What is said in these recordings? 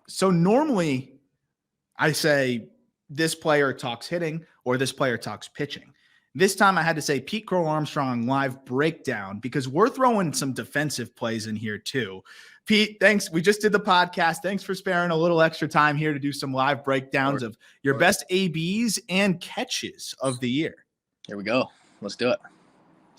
So normally I say this player talks hitting or this player talks pitching. This time I had to say Pete Crow-Armstrong live breakdown because we're throwing some defensive plays in here too. Pete, thanks. We just did the podcast. Thanks for sparing a little extra time here to do some live breakdowns of your best ABs and catches of the year. Here we go. Let's do it.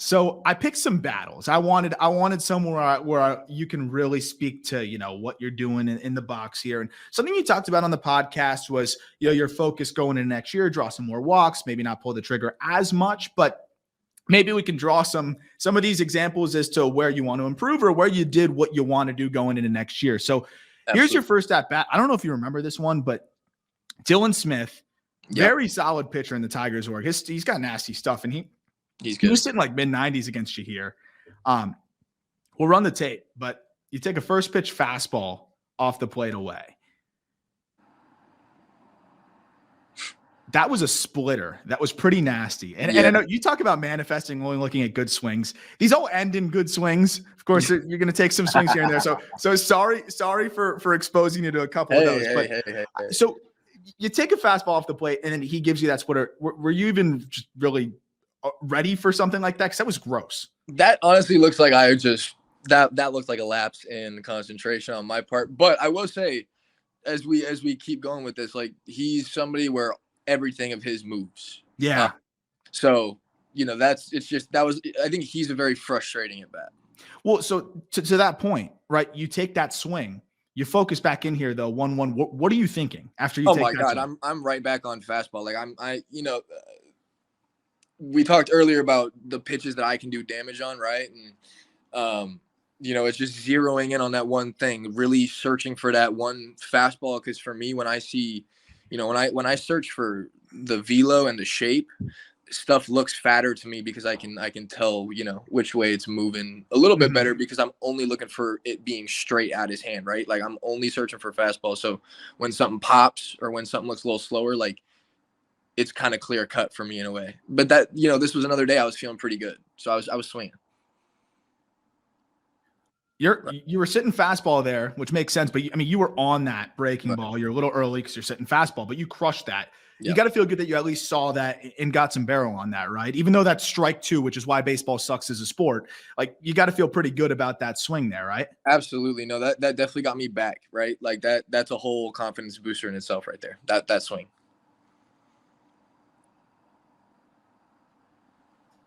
So I picked some battles. I wanted somewhere where you can really speak to, what you're doing in the box here. And something you talked about on the podcast was, your focus going into next year, draw some more walks, maybe not pull the trigger as much, but maybe we can draw some of these examples as to where you want to improve or where you did what you want to do going into next year. So Here's your first at bat. I don't know if you remember this one, but Dylan Smith, very solid pitcher in the Tigers org. He's got nasty stuff, and he's good. He was sitting like mid-90s against you here. We'll run the tape, but you take a first pitch fastball off the plate away. That was a splitter. That was pretty nasty. And I know you talk about manifesting, only looking at good swings. These all end in good swings. Of course, you're going to take some swings here and there. So sorry for exposing you to a couple of those. So you take a fastball off the plate, and then he gives you that splitter. Were you even just really ready for something like that? Because that was gross. That honestly looks like that looks like a lapse in concentration on my part. But I will say, as we keep going with this, like, he's somebody where everything of his moves. Yeah. So, I think he's a very frustrating at bat. Well, so to that point, right? You take that swing, you focus back in here though, 1-1. What are you thinking after you take that? Oh my God, I'm right back on fastball. Like we talked earlier about the pitches that I can do damage on, right? And it's just zeroing in on that one thing, really searching for that one fastball. Because for me, when I see, when I search for the velo and the shape, stuff looks fatter to me because I can tell, which way it's moving a little bit better because I'm only looking for it being straight at his hand, right? Like, I'm only searching for fastball. So when something pops or when something looks a little slower, like, it's kind of clear cut for me in a way. But that, this was another day I was feeling pretty good. So I was swinging. You were sitting fastball there, which makes sense. But you were on that breaking ball. You're a little early because you're sitting fastball, but you crushed that. You got to feel good that you at least saw that and got some barrel on that, right? Even though that's strike two, which is why baseball sucks as a sport. Like, you got to feel pretty good about that swing there, right? Absolutely. No, that definitely got me back, right? Like, that's a whole confidence booster in itself right there. That swing.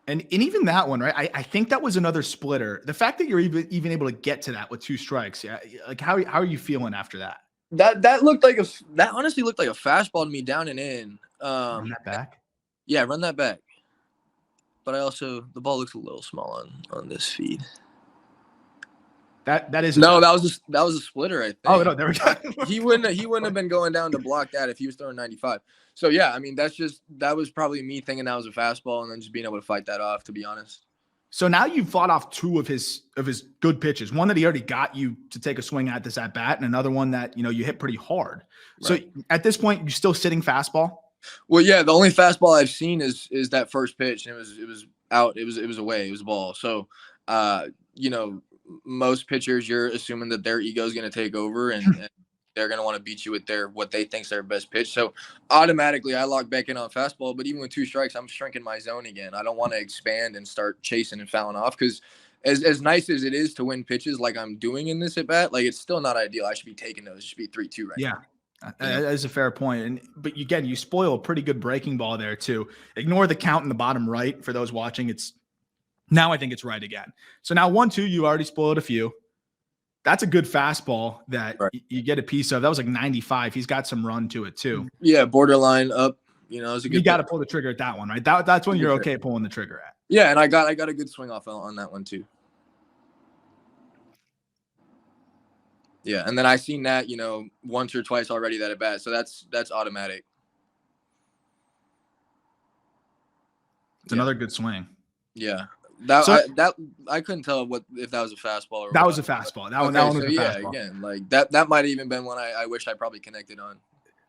And even that one, right? I think that was another splitter. The fact that you're even able to get to that with two strikes, like, how are you feeling after that? That honestly looked like a fastball to me, down and in. Run that back? Yeah, run that back. But the ball looks a little small on this feed. That is no, that was a splitter, I think. Oh no, there we go. he wouldn't have been going down to block that if he was throwing 95. So yeah, that was probably me thinking that was a fastball and then just being able to fight that off, to be honest. So now you've fought off two of his good pitches. One that he already got you to take a swing at this at bat, and another one that you hit pretty hard. Right. So at this point, you're still sitting fastball? Well, yeah, the only fastball I've seen is that first pitch, and it was out. It was away. It was a ball. So most pitchers, you're assuming that their ego is going to take over and they're going to want to beat you with what they think is their best pitch. So automatically I lock back in on fastball, but even with two strikes, I'm shrinking my zone again. I don't want to expand and start chasing and fouling off because as nice as it is to win pitches like I'm doing in this at bat, like, it's still not ideal. I should be taking those. It should be 3-2 right now. That is a fair point. But again, you spoil a pretty good breaking ball there too. Ignore the count in the bottom right for those watching. Now I think it's right again. So now 1-2, you already spoiled a few. That's a good fastball that you get a piece of. That was like 95. He's got some run to it too. Yeah, borderline up. It was a good. You got to pull the trigger at that one, right? That's when you're okay pulling the trigger at. Yeah, and I got a good swing off on that one too. Yeah, and then I seen that once or twice already that at bat, so that's automatic. It's another good swing. Yeah. I couldn't tell if that was a fastball or that was a fastball. That one was a fastball. Again, like that might have even been one I wish I probably connected on.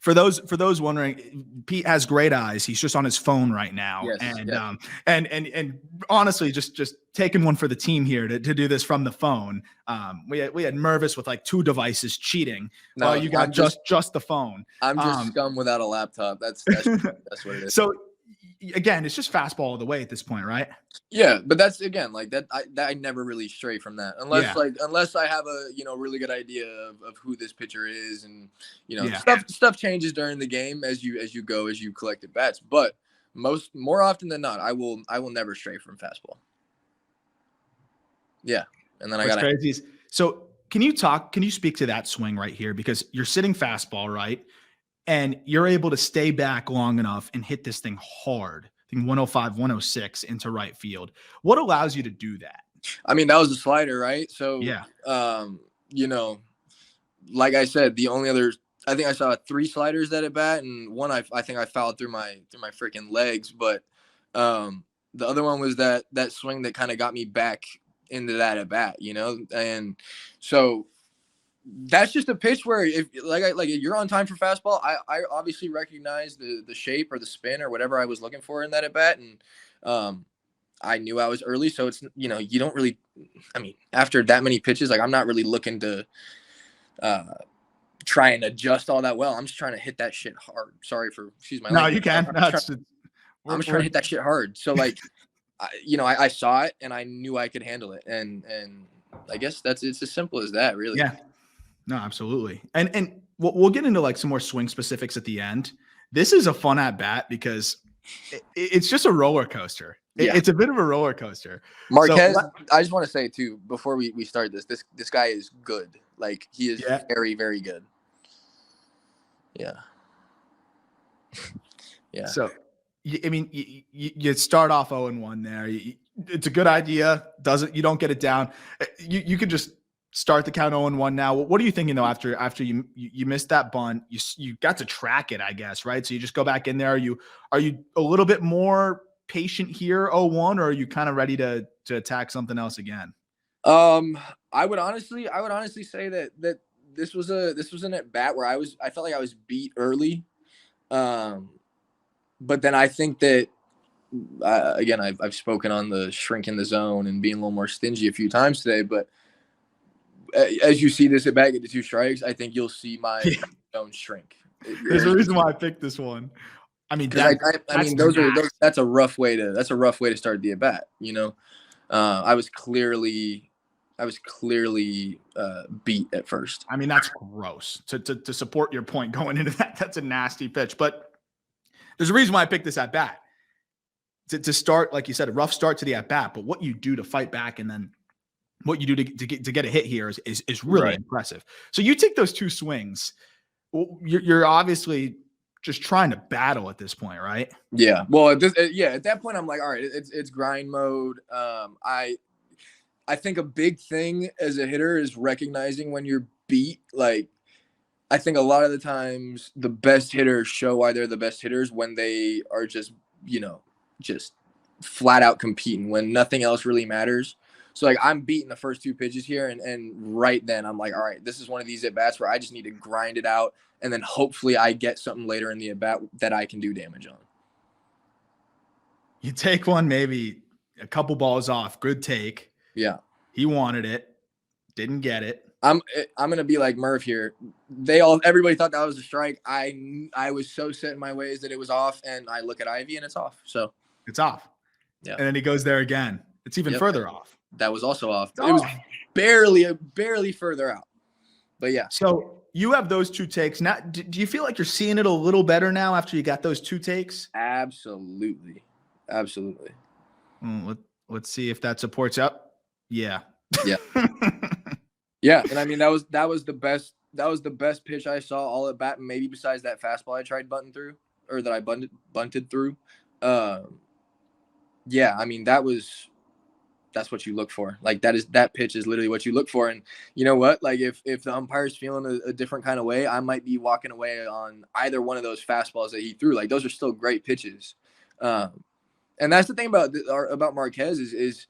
For those wondering, Pete has great eyes. He's just on his phone right now, Yes. and Yeah. and honestly, just taking one for the team here to do this from the phone. We had Mervis with like 2 devices cheating, No, while you got just the phone. I'm just scum without a laptop. That's what it is. So again, it's just fastball all the way at this point, right? Yeah, but that's again like that. I never really stray from that unless I have a really good idea of who this pitcher is, and stuff changes during the game as you collect at bats. But more often than not, I will never stray from fastball. Yeah, and then What's crazy is, so can you speak to that swing right here, because you're sitting fastball, right? And you're able to stay back long enough and hit this thing hard, I think 105, 106 into right field. What allows you to do that? I mean, that was a slider, right? So, yeah. Like I said, the only other, I think I saw 3 sliders that at bat, and one I think I fouled through my freaking legs. But the other one was that swing that kind of got me back into that at bat, and so. That's just a pitch where if you're on time for fastball, I obviously recognize the shape or the spin or whatever I was looking for in that at bat, and I knew I was early, so it's you don't really, I mean, after that many pitches, like I'm not really looking to try and adjust all that well. I'm just trying to hit that shit hard. Sorry for excuse my language. You can. I'm just trying to hit that shit hard. So like, I saw it and I knew I could handle it, and I guess it's as simple as that, really. Yeah. No, absolutely. And we'll get into like some more swing specifics at the end. This is a fun at bat because it's just a roller coaster. Yeah. It's a bit of a roller coaster. Marquez, I just want to say too, before we start this guy is good. Like he is very, very good. Yeah. Yeah. So, I mean, you start off 0-1 there. It's a good idea. You don't get it down. You could just start the count 0-1 now. What are you thinking though after you missed that bunt? You got to track it, I guess, right? So you just go back in there. Are you a little bit more patient here 0-1, or are you kind of ready to attack something else again? I would honestly say that this was an at bat where I felt like I was beat early. But then I think that again I've spoken on the shrink in the zone and being a little more stingy a few times today, but as you see this at bat get to 2 strikes, I think you'll see my zone shrink. There's a reason why I picked this one. I mean, that's a rough way to start the at bat. I was clearly beat at first. I mean, that's gross to support your point going into that. That's a nasty pitch, but there's a reason why I picked this at bat to start, like you said, a rough start to the at bat, but what you do to fight back and then what you do to get a hit here is really impressive. So you take those 2 swings. You're obviously just trying to battle at this point, right? Yeah. Well, at that point, I'm like, all right, it's grind mode. I think a big thing as a hitter is recognizing when you're beat. Like, I think a lot of the times the best hitters show why they're the best hitters when they are just flat out competing, when nothing else really matters. So like I'm beating the first 2 pitches here, and right then I'm like, all right, this is one of these at bats where I just need to grind it out, and then hopefully I get something later in the at bat that I can do damage on. You take one, maybe a couple balls off, good take. Yeah, he wanted it, didn't get it. I'm gonna be like Murph here. Everybody thought that was a strike. I was so set in my ways that it was off, and I look at Ivy and it's off. So it's off. Yeah, and then he goes there again. It's even further off. That was also off. It was barely further out. But yeah. So you have those 2 takes. Now, do you feel like you're seeing it a little better now after you got those 2 takes? Absolutely. Let's see if that supports up. Yeah. Yeah. Yeah. And I mean, that was the best pitch I saw all at bat, maybe besides that fastball I tried bunting through, or that I bunted through. Yeah. I mean, that's what you look for. Like that pitch is literally what you look for. And you know what? Like if the umpire's feeling a different kind of way, I might be walking away on either one of those fastballs that he threw. Like those are still great pitches. And that's the thing about Marquez is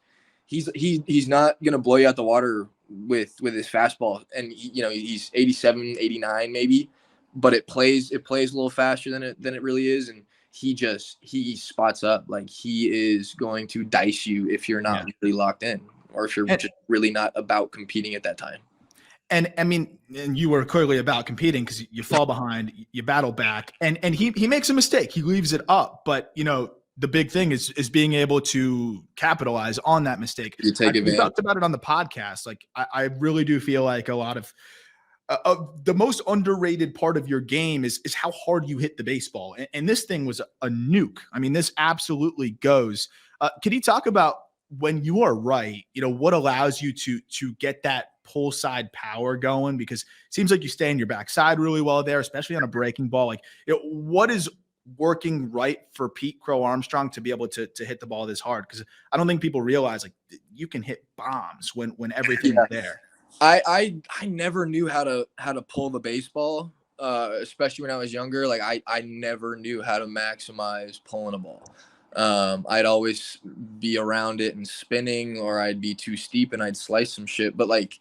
he's not going to blow you out the water with his fastball. And he's 87, 89 maybe. but it plays a little faster than it really is. And he spots up. Like, he is going to dice you if you're not really locked in, or if you're just really not about competing at that time. And I mean, and you were clearly about competing, because you fall behind, you battle back, and he makes a mistake. He leaves it up, but the big thing is being able to capitalize on that mistake. You take advantage. We talked about it on the podcast. Like, I really do feel like a lot of the most underrated part of your game is how hard you hit the baseball. And this thing was a nuke. I mean, this absolutely goes. Can you talk about, when you are right, what allows you to get that pull side power going? Because it seems like you stay in your backside really well there, especially on a breaking ball. Like, what is working right for Pete Crow-Armstrong to be able to hit the ball this hard? Because I don't think people realize, like, you can hit bombs when everything's there. I never knew how to pull the baseball, especially when I was younger. Like, I never knew how to maximize pulling a ball. I'd always be around it and spinning, or I'd be too steep and I'd slice some shit. But like,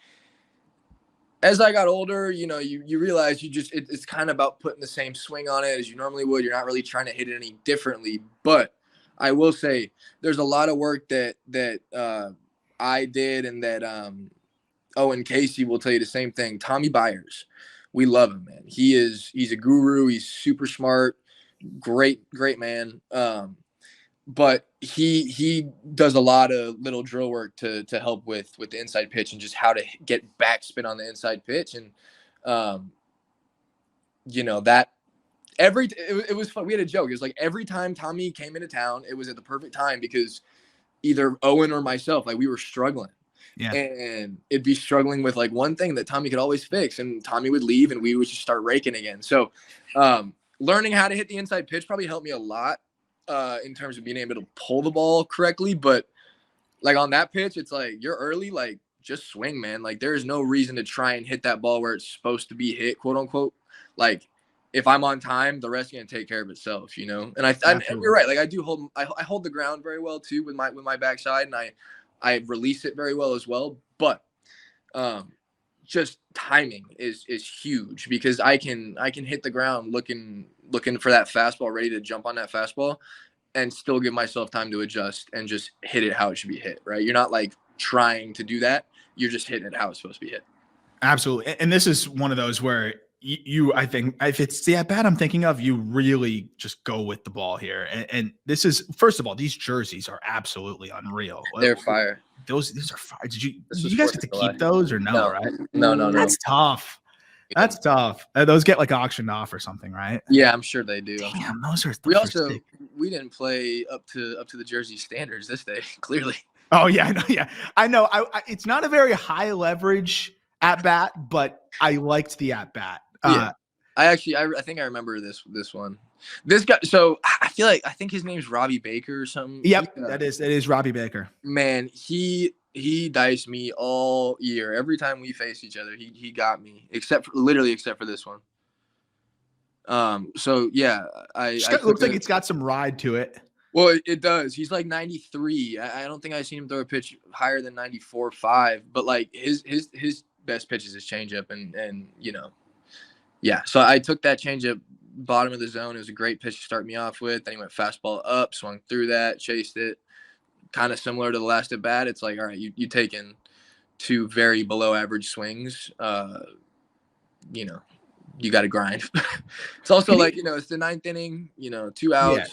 as I got older, you realize it's kind of about putting the same swing on it as you normally would. You're not really trying to hit it any differently. But I will say there's a lot of work that I did, and that Owen Casey will tell you the same thing. Tommy Byers, we love him, man. He's a guru. He's super smart, great man. But he does a lot of little drill work to help with the inside pitch, and just how to get backspin on the inside pitch. And that it was fun. We had a joke. It was like, every time Tommy came into town, it was at the perfect time, because either Owen or myself, like, we were struggling. Yeah. And it'd be struggling with like one thing that Tommy could always fix, and Tommy would leave and we would just start raking again. So learning how to hit the inside pitch probably helped me a lot in terms of being able to pull the ball correctly. But like, on that pitch, it's like, you're early, like, just swing, man. Like, there's no reason to try and hit that ball where it's supposed to be hit, quote unquote. Like, if I'm on time, the rest is going to take care of itself, And and you're right. Like, I hold the ground very well too with my backside, and I release it very well as well. But just timing is huge, because I can hit the ground looking for that fastball, ready to jump on that fastball, and still give myself time to adjust and just hit it how it should be hit, right? You're not like trying to do that. You're just hitting it how it's supposed to be hit. Absolutely. And this is one of those where I think, if it's the at bat I'm thinking of, you really just go with the ball here. And this is, first of all, these jerseys are absolutely unreal. They're fire. These are fire. Did you guys get to keep those, or no? Right? No. That's tough. That's tough. Those get like auctioned off or something, right? Yeah, I'm sure they do. Damn, those are. We didn't play up to the jersey standards this day. Clearly. Oh yeah, I know. It's not a very high leverage at bat, but I liked the at bat. Yeah. I think I remember this one. This guy. So I think his name's Robbie Baker or something. Yep, that is Robbie Baker. Man, he diced me all year. Every time we faced each other, he got me, except for this one. So yeah, it looks like it's got some ride to it. Well, it does. He's like 93. I don't think I've seen him throw a pitch higher than 94.5. But like, his best pitch is his changeup, and yeah. So I took that changeup, bottom of the zone. It was a great pitch to start me off with. Then he went fastball up, swung through that, chased it. Kind of similar to the last at bat. It's like, all right, you taken two very below average swings. You got to grind. It's also like, it's the ninth inning. 2 outs. Yeah.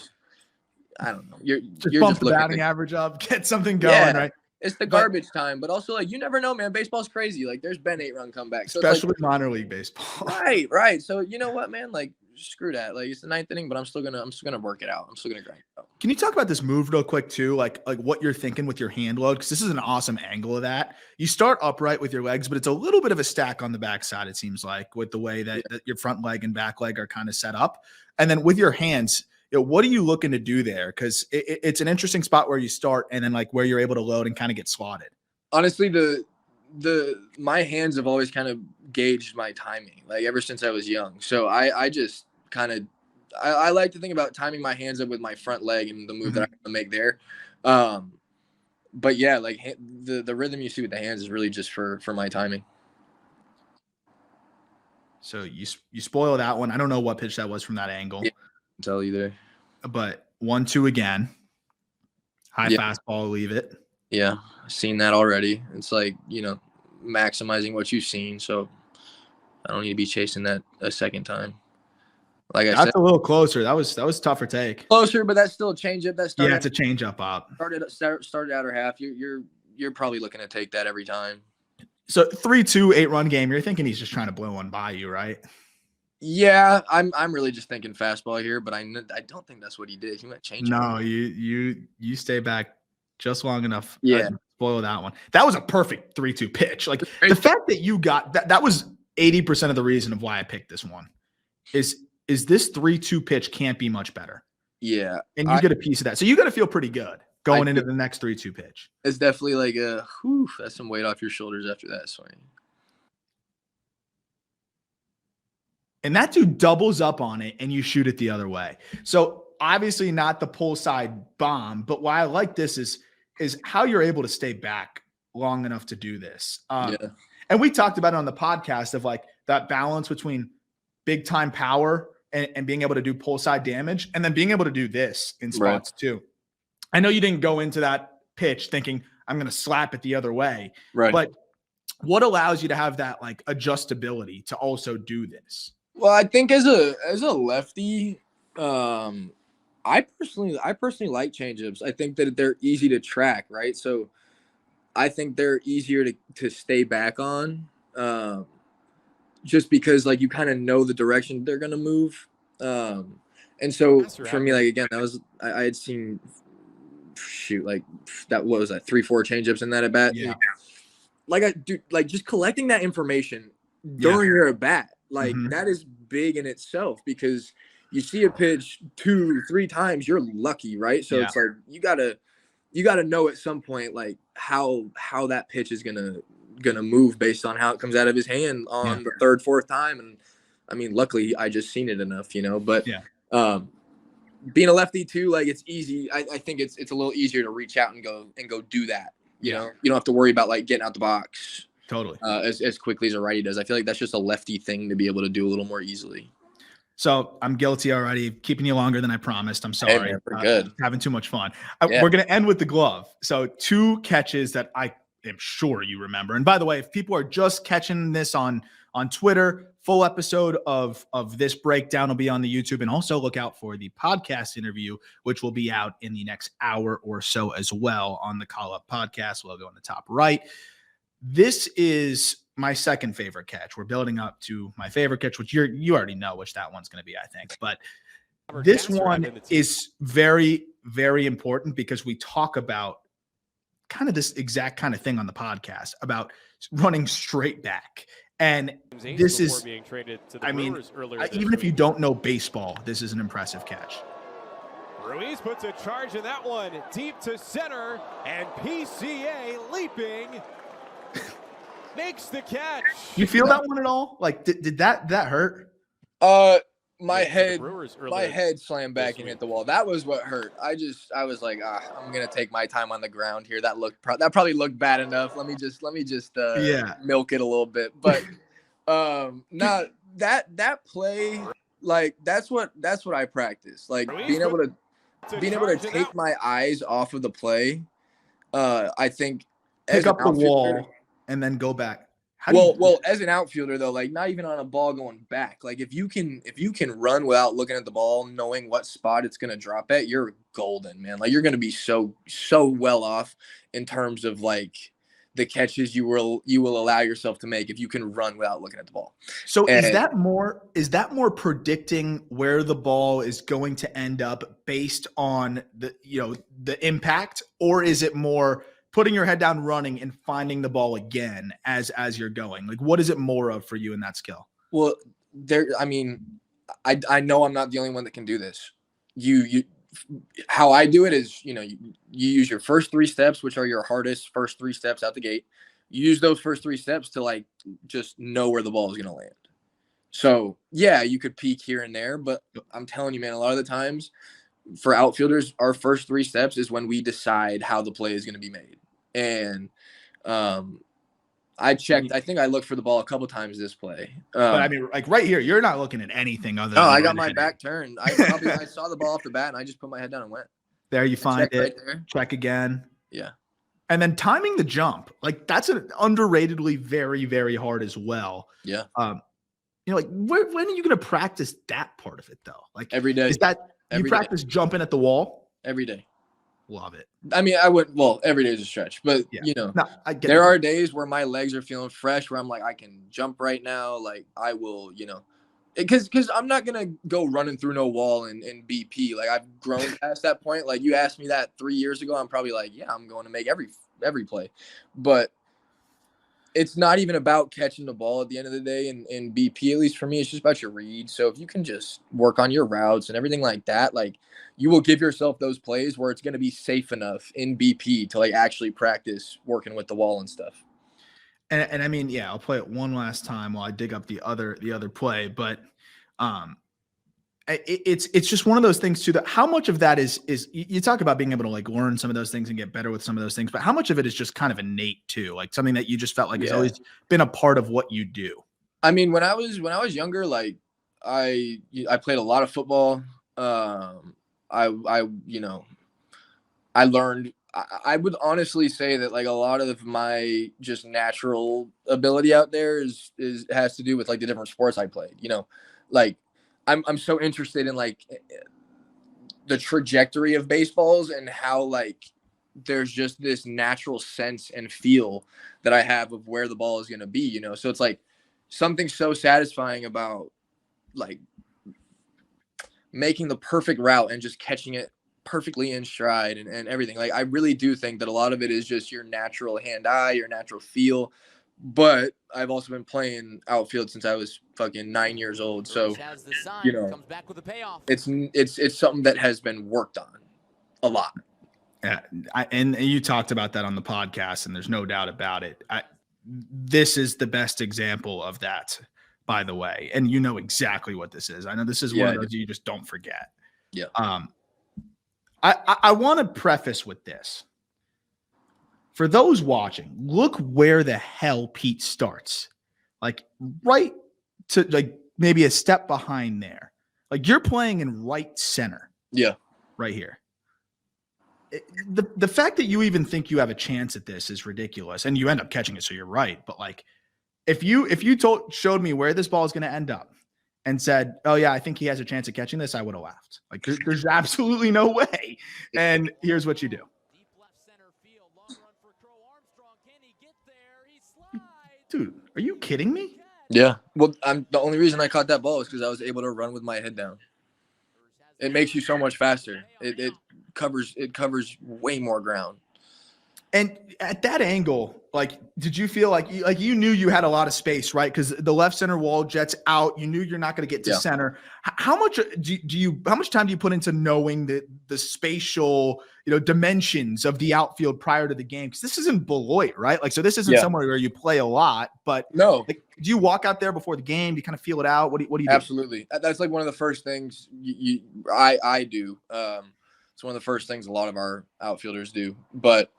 I don't know. You're bump just the batting average up, get something going, right? It's the garbage time, but also like, you never know, man. Baseball's crazy. Like, there's been 8-run comebacks, so especially with minor league baseball. Right. So you know what, man? Like, screw that. Like, it's the ninth inning, but I'm still gonna work it out. I'm still gonna grind it out. Can you talk about this move real quick too? Like what you're thinking with your hand load, because this is an awesome angle of that. You start upright with your legs, but it's a little bit of a stack on the backside. It seems like, with the way that your front leg and back leg are kind of set up, and then with your hands. What are you looking to do there? Because it's an interesting spot where you start, and then like where you're able to load and kind of get slotted. Honestly, my hands have always kind of gauged my timing, like ever since I was young. So I just kind of I like to think about timing my hands up with my front leg and the move that I'm gonna make there. But yeah, like the rhythm you see with the hands is really just for my timing. So you spoil that one. I don't know what pitch that was from that angle. Yeah, I can't tell either. But 1-2 again. High fastball, leave it. Yeah, I've seen that already. It's like, maximizing what you've seen. So I don't need to be chasing that a second time. Like I said, that's a little closer. That was tougher take. Closer, but that's still a changeup. Yeah, it's a changeup up. Started outer half. You're probably looking to take that every time. So 3-2, 8-run game. You're thinking he's just trying to blow one by you, right? Yeah, I'm really just thinking fastball here, but I don't think that's what he did. He might change. No, you stay back just long enough. Yeah, spoil that one. That was a perfect 3-2 pitch. Like the fact that you got that was 80% of the reason of why I picked this one. Is this 3-2 pitch can't be much better. Yeah, and you get a piece of that, so you got to feel pretty good going into the next 3-2 pitch. It's definitely like that's some weight off your shoulders after that swing. And that dude doubles up on it and you shoot it the other way. So obviously not the pull side bomb, but why I like this is how you're able to stay back long enough to do this. And we talked about it on the podcast of like that balance between big time power and being able to do pull side damage and then being able to do this in spots too. I know you didn't go into that pitch thinking I'm going to slap it the other way, but what allows you to have that like adjustability to also do this? Well, I think as a lefty, I personally like changeups. I think that they're easy to track, right? So I think they're easier to stay back on, just because like you kind of know the direction they're gonna move. And so for me, like again, that was I had seen like that was that 3-4 changeups in that at bat. Yeah. Like just collecting that information during your at bat. Like that is big in itself because you see a pitch 2-3 times, you're lucky, right? So it's like you gotta know at some point like how that pitch is gonna move based on how it comes out of his hand on the third, fourth time. And I mean, luckily I just seen it enough, But being a lefty too, like it's easy. I think it's a little easier to reach out and go do that. You know, you don't have to worry about like getting out the box. Totally. As quickly as a righty does. I feel like that's just a lefty thing to be able to do a little more easily. So I'm guilty already, keeping you longer than I promised. I'm sorry. Hey man, we're good. Having too much fun. We're going to end with the glove. So 2 catches that I am sure you remember. And by the way, if people are just catching this on Twitter, full episode of this breakdown will be on the YouTube. And also look out for the podcast interview, which will be out in the next hour or so as well on the Call Up Podcast logo on the top right. This is my second favorite catch. We're building up to my favorite catch, which you already know which that one's going to be, I think. But this one is very, very important because we talk about kind of this exact kind of thing on the podcast about running straight back. And this is, I mean, even if you don't know baseball, this is an impressive catch. Ruiz puts a charge in that one deep to center, and PCA leaping makes the catch. You feel that one at all? Like, did that hurt? My head slammed back and hit the wall. That was what hurt. I was like, I'm gonna take my time on the ground here. That probably looked bad enough. Let me just milk it a little bit. But not that play. Like that's what I practice. Like being able to take my eyes off of the play. I think pick up the wall and then go back. Well, as an outfielder though, like not even on a ball going back. Like if you can run without looking at the ball, knowing what spot it's gonna drop at, you're golden, man. Like you're gonna be so well off in terms of like the catches you will allow yourself to make if you can run without looking at the ball. So is that more predicting where the ball is going to end up based on the impact, or is it more putting your head down, running, and finding the ball again as you're going? Like, what is it more of for you in that skill? Well, I know I'm not the only one that can do this. How I do it is, you use your first 3 steps, which are your hardest first 3 steps out the gate. You use those first 3 steps to like just know where the ball is going to land. So yeah, you could peek here and there, but I'm telling you, man, a lot of the times for outfielders, our first 3 steps is when we decide how the play is going to be made. And I checked. I think I looked for the ball a couple times this play. But I mean, like right here, you're not looking at anything other No, than I got my back turned. I saw the ball off the bat, and I just put my head down and went. There you find it. Right there. Check again. Yeah. And then timing the jump, like that's an underratedly very, very hard as well. Yeah. Like when are you going to practice that part of it though? Like every day. Is that you practice jumping at the wall? Every day. Love it. I mean, every day is a stretch, but there are days where my legs are feeling fresh, where I'm like, I can jump right now. Like I will, because I'm not going to go running through no wall in BP. Like I've grown past that point. Like you asked me that 3 years ago, I'm probably like, yeah, I'm going to make every play, but it's not even about catching the ball at the end of the day. In BP, at least for me, it's just about your read. So if you can just work on your routes and everything like that, like you will give yourself those plays where it's going to be safe enough in BP to like actually practice working with the wall and stuff. And I mean, yeah, I'll play it one last time while I dig up the other play, but it's just one of those things too, that how much of that is you talk about being able to like learn some of those things and get better with some of those things, but how much of it is just kind of innate too, like something that you just felt like has always been a part of what you do? I mean, when I was younger, like I played a lot of football. I learned, I would honestly say that like a lot of my just natural ability out there has to do with like the different sports I played, like I'm so interested in like the trajectory of baseballs and how like there's just this natural sense and feel that I have of where the ball is going to be, so it's like something so satisfying about like making the perfect route and just catching it perfectly in stride and everything. Like I really do think that a lot of it is just your natural hand-eye, your natural feel. But I've also been playing outfield since I was fucking 9 years old. So, it's something that has been worked on a lot. Yeah. And you talked about that on the podcast, and there's no doubt about it. This is the best example of that, by the way. And you know exactly what this is. I know this is one of those you just don't forget. Yeah. I want to preface with this. For those watching, look where the hell Pete starts. Like right to like maybe a step behind there. Like you're playing in right center. Yeah. Right here. The fact that you even think you have a chance at this is ridiculous. And you end up catching it, so you're right. But like if you showed me where this ball is going to end up and said, oh yeah, I think he has a chance at catching this, I would have laughed. Like there's absolutely no way. And here's what you do. Dude, are you kidding me? Yeah. Well, the only reason I caught that ball is because I was able to run with my head down. It makes you so much faster. It covers way more ground. And at that angle, like, did you feel like you knew you had a lot of space, right? Because the left center wall jets out. You knew you're not going to get to center. How much how much time do you put into knowing the spatial, dimensions of the outfield prior to the game? Because this isn't Beloit, right? Like, so this isn't somewhere where you play a lot. But no, like, do you walk out there before the game? Do you kind of feel it out? What do you do? Absolutely. That's like one of the first things I do. It's one of the first things a lot of our outfielders do. But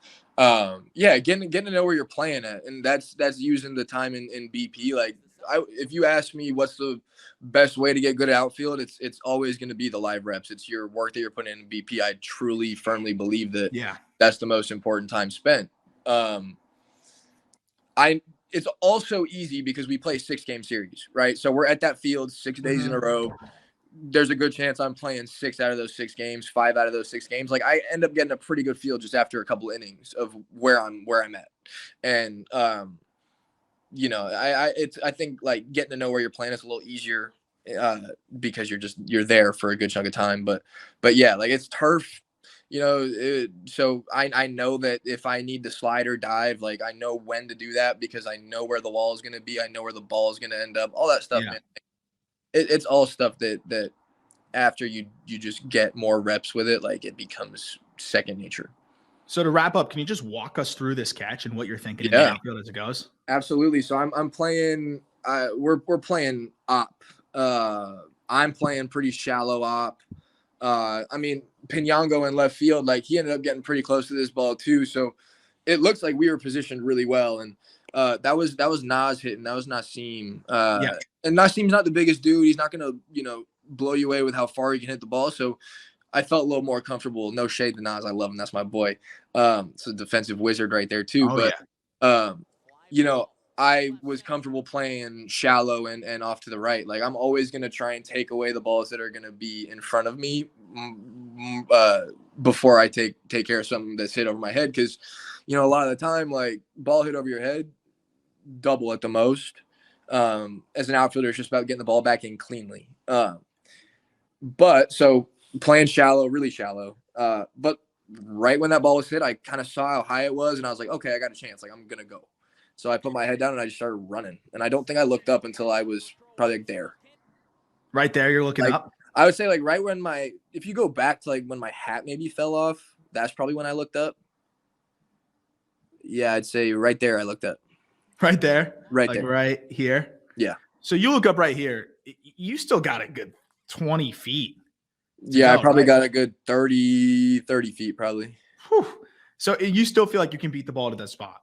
getting to know where you're playing at, and that's using the time in BP. Like if you ask me what's the best way to get good at outfield, it's always going to be the live reps. It's your work that you're putting in BP. I truly firmly believe that that's the most important time spent. It's also easy because we play 6-game series, right? So we're at that field 6 days in a row. There's a good chance I'm playing 6 out of those 6 games, 5 out of those 6 games. Like I end up getting a pretty good feel just after a couple innings of where I'm at. And, I think like getting to know where you're playing is a little easier because you're there for a good chunk of time. But yeah, like it's turf, so I know that if I need to slide or dive, like I know when to do that because I know where the wall is going to be. I know where the ball is going to end up, all that stuff, man. It's all stuff that after you just get more reps with it, like it becomes second nature. So to wrap up, can you just walk us through this catch and what you're thinking in the outfield as it goes? Absolutely. So I'm playing. We're playing op. I'm playing pretty shallow op. I mean, Pinyango in left field, like he ended up getting pretty close to this ball too. So it looks like we were positioned really well. And That was Nas hitting. That was Nassim. Yeah. And Nassim's not the biggest dude. He's not gonna, blow you away with how far he can hit the ball. So I felt a little more comfortable. No shade to Nas. I love him. That's my boy. It's a defensive wizard right there too. Oh, but yeah. I was comfortable playing shallow and off to the right. Like, I'm always going to try and take away the balls that are going to be in front of me before I take care of something that's hit over my head. Because, a lot of the time, like, ball hit over your head, double at the most. As an outfielder, it's just about getting the ball back in cleanly. But so playing shallow, really shallow. But right when that ball was hit, I kind of saw how high it was, and I was like, okay, I got a chance. Like, I'm going to go. So I put my head down and I just started running. And I don't think I looked up until I was probably like there. Right there, you're looking up? I would say like right when if you go back to like when my hat maybe fell off, that's probably when I looked up. Yeah, I'd say right there I looked up. Right there? Right like there. Right here? Yeah. So you look up right here. You still got a good 20 feet. Yeah, I probably got a good 30 feet probably. Whew. So you still feel like you can beat the ball to that spot?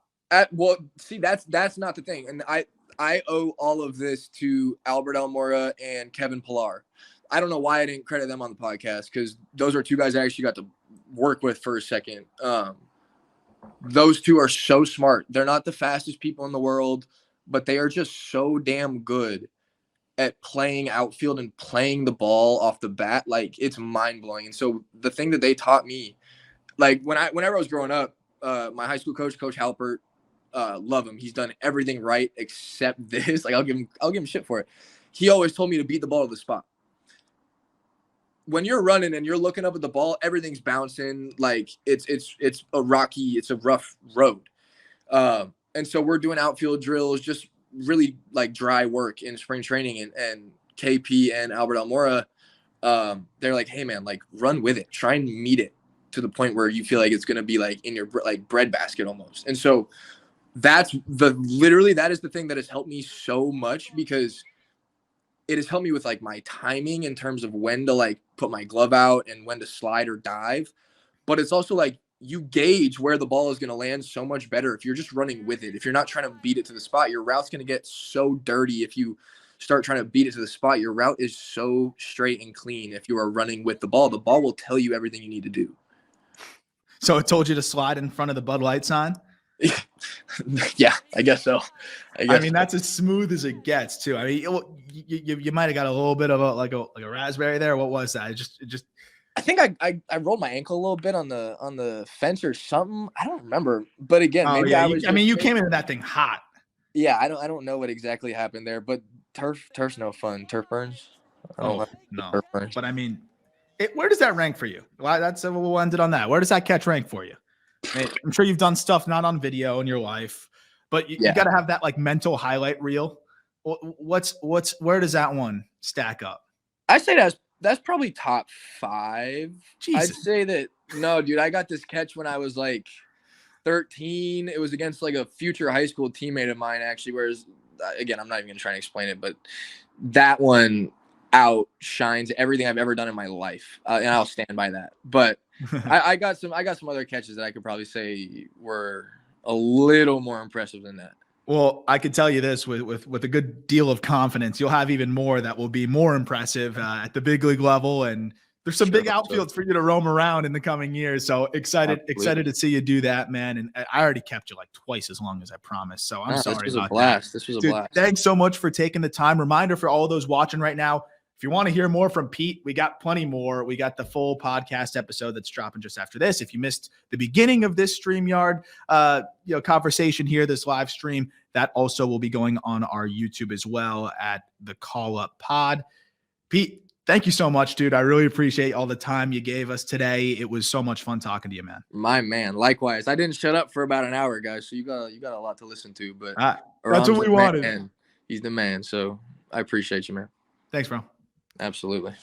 Well, see, that's not the thing. And I owe all of this to Albert Almora and Kevin Pillar. I don't know why I didn't credit them on the podcast, because those are two guys I actually got to work with for a second. Those two are so smart. They're not the fastest people in the world, but they are just so damn good at playing outfield and playing the ball off the bat. Like, it's mind-blowing. And so the thing that they taught me, like whenever I was growing up, my high school coach, Coach Halpert, love him. He's done everything right except this. Like, I'll give him shit for it. He always told me to beat the ball to the spot. When you're running and you're looking up at the ball, everything's bouncing. Like, it's a rough road. And so we're doing outfield drills, just really like dry work in spring training, and KP and Albert Almora, they're like, hey man, like, run with it, try and meet it to the point where you feel like it's going to be like in your like breadbasket almost. And so that is the thing that has helped me so much, because it has helped me with like my timing in terms of when to like put my glove out and when to slide or dive. But it's also like you gauge where the ball is going to land so much better if you're just running with it. If you're not trying to beat it to the spot, your route's going to get so dirty. If you start trying to beat it to the spot, your route is so straight and clean. If you are running with the ball will tell you everything you need to do. So it told you to slide in front of the Bud Light sign? Yeah, I guess so. I mean, that's as smooth as it gets too. I mean, you might have got a little bit of a raspberry there. What was that? It just. I think I rolled my ankle a little bit on the fence or something. I don't remember. But again, maybe you came into that thing hot. Yeah, I don't know what exactly happened there, but turf's no fun. Turf burns. No. Turf burns. But I mean, where does that rank for you? Well, we'll end it on that. Where does that catch rank for you? I'm sure you've done stuff not on video in your life, but you got to have that like mental highlight reel. Where does that one stack up? I say that's probably top 5. Jesus. I'd say that. No, dude, I got this catch when I was like 13. It was against like a future high school teammate of mine, actually. Whereas, again, I'm not even gonna try and explain it, but that one outshines everything I've ever done in my life, and I'll stand by that. But I got some other catches that I could probably say were a little more impressive than that. Well, I could tell you this with a good deal of confidence, you'll have even more that will be more impressive at the big league level. And there's some big outfields for you to roam around in the coming years. So excited to see you do that, man. And I already kept you like twice as long as I promised. So I'm sorry about that. This was a blast. This was a blast. Thanks so much for taking the time. Reminder for all those watching right now, if you want to hear more from Pete, we got plenty more. We got the full podcast episode that's dropping just after this. If you missed the beginning of this StreamYard conversation here, this live stream, that also will be going on our YouTube as well at the Call Up Pod. Pete, thank you so much, dude. I really appreciate all the time you gave us today. It was so much fun talking to you, man. My man, likewise. I didn't shut up for about an hour, guys. So you got a lot to listen to. But that's what we wanted. Man. He's the man. So I appreciate you, man. Thanks, bro. Absolutely.